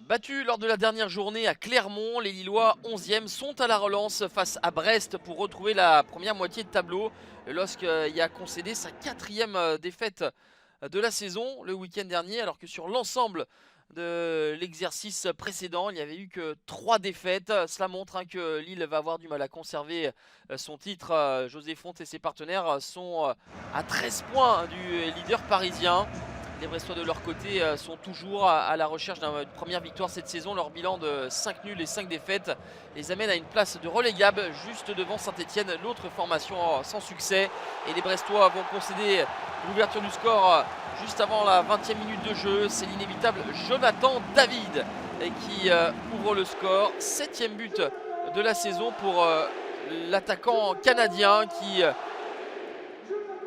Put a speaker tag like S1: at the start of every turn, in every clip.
S1: Battus lors de la dernière journée à Clermont, les Lillois 11e sont à la relance face à Brest pour retrouver la première moitié de tableau. Le LOSC y a concédé sa 4e défaite de la saison le week-end dernier, alors que sur l'ensemble de l'exercice précédent, il n'y avait eu que 3 défaites. Cela montre que Lille va avoir du mal à conserver son titre. José Fonte et ses partenaires sont à 13 points du leader parisien. Les Brestois de leur côté sont toujours à la recherche d'une première victoire cette saison. Leur bilan de 5 nuls et 5 défaites les amène à une place de relégable juste devant Saint-Etienne, l'autre formation sans succès. Et les Brestois vont concéder l'ouverture du score juste avant la 20e minute de jeu. C'est l'inévitable Jonathan David qui ouvre le score. 7e but de la saison pour l'attaquant canadien qui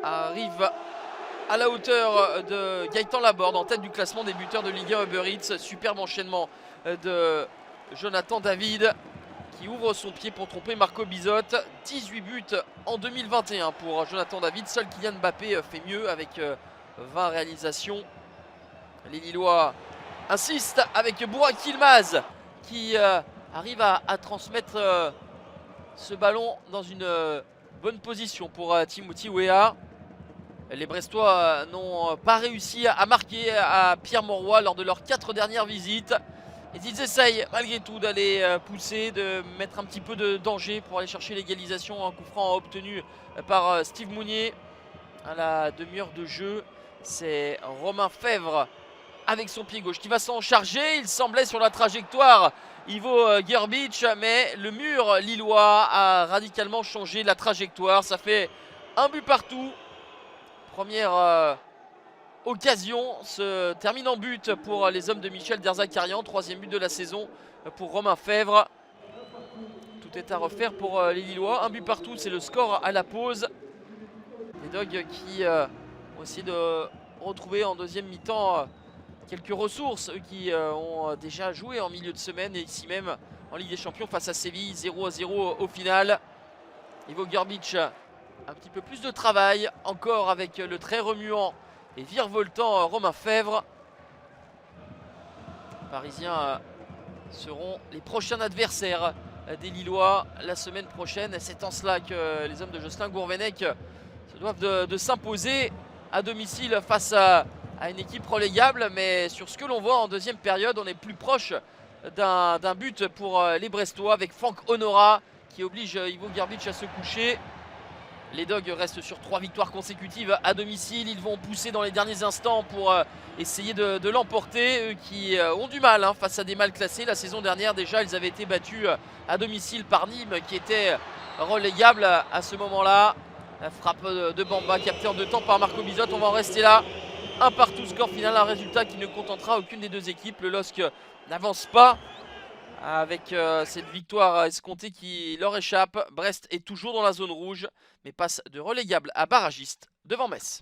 S1: arrive à la hauteur de Gaëtan Laborde en tête du classement des buteurs de Ligue 1 Uber Eats. Superbe enchaînement de Jonathan David qui ouvre son pied pour tromper Marco Bizotte. 18 buts en 2021 pour Jonathan David. Seul Kylian Mbappé fait mieux avec 20 réalisations. Les Lillois insistent avec Burak Yilmaz qui arrive à transmettre ce ballon dans une bonne position pour Timothy Weah. Les Brestois n'ont pas réussi à marquer à Pierre Mauroy lors de leurs 4 dernières visites. Et ils essayent malgré tout d'aller pousser, de mettre un petit peu de danger pour aller chercher l'égalisation. Un coup franc obtenu par Steve Mounier à la demi-heure de jeu. C'est Romain Fèvre avec son pied gauche qui va s'en charger. Il semblait sur la trajectoire Ivo Gerbic, mais le mur lillois a radicalement changé la trajectoire. Ça fait un but partout. Première occasion se termine en but pour les hommes de Michel Derzakarian. 3e but de la saison pour Romain Fèvre. Tout est à refaire pour les Lillois. Un but partout, c'est le score à la pause. Les Dogs qui ont essayé de retrouver en deuxième mi-temps quelques ressources. Eux qui ont déjà joué en milieu de semaine et ici même en Ligue des Champions face à Séville. 0-0 au final. Ivo Gerbic, un petit peu plus de travail, encore avec le très remuant et virevoltant Romain Fèvre. Les Parisiens seront les prochains adversaires des Lillois la semaine prochaine. C'est en cela que les hommes de Jocelyn Gourvenec se doivent de s'imposer à domicile face à une équipe relégable. Mais sur ce que l'on voit en deuxième période, on est plus proche d'un but pour les Brestois avec Franck Honora qui oblige Ivo Gerbic à se coucher. Les Dogs restent sur 3 victoires consécutives à domicile. Ils vont pousser dans les derniers instants pour essayer de l'emporter. Eux qui ont du mal face à des mal classés. La saison dernière déjà, ils avaient été battus à domicile par Nîmes qui était relégable à ce moment-là. La frappe de Bamba captée en 2 temps par Marco Bizotte. On va en rester là. Un partout, score final, un résultat qui ne contentera aucune des deux équipes. Le LOSC n'avance pas avec cette victoire escomptée qui leur échappe. Brest est toujours dans la zone rouge, mais passe de relégable à barragiste devant Metz.